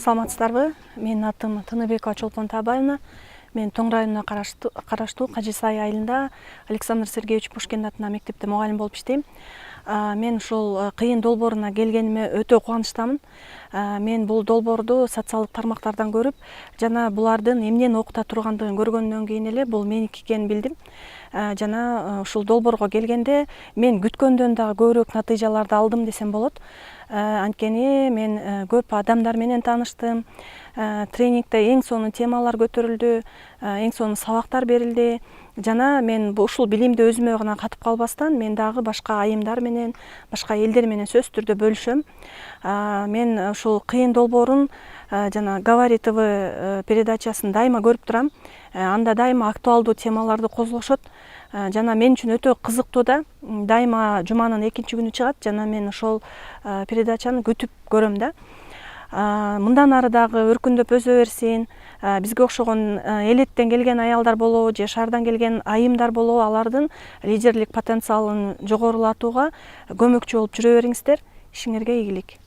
Саламатсыздарбы? Менин атым Тыныбекова Чолпон Табаевна. Мен Тоң районуна караштуу Кажисай айылында Александр Сергеевич Пушкин атына мектепте мугалим болуп иштейм. Мен ушул кыйын долбооруна келгениме өтө кубанычтамын. Мен бул долбоорду социалдык тармактардан көрүп, жана булардын эмнени окута тургандыгын көргөндөн кийин эле бул меники экенин билдим. Жана ушул долбоорго келгенде мен күткөндөн дагы көбүрөөк натыйжаларды алдым десем болот. Анткени мен көп адамдар менен тааныштым. Тренингде эң сонун темалар көтөрүлдү, эң сонун сабактар берилди. Жана мен ушул билимди өзүмө гана катып калбастан, мен дагы башка айымдар менен, башка элдер менен сөзсүз түрдө бөлүшөм. Мен ушул кыйын долбоорун жана Говори ТВ передачасын дайыма көрүп турам. Анда дайыма актуалдуу темаларды козгошот. Жана мен үчүн өтө кызыктуу да. Дайыма жуманын экинчи күнү чыгат, жана мен ошол передачаны күтүп көрөм да. Мындан ары дагы өркүндөп өсө берсин. Бизге окшогон элеттен келген аялдар болобу, же шаардан келген айымдар болобу, алардын лидерлик потенциалын жогорулатууга көмөкчү болуп жүрө бериңиздер. Ишиңерге ийгилик.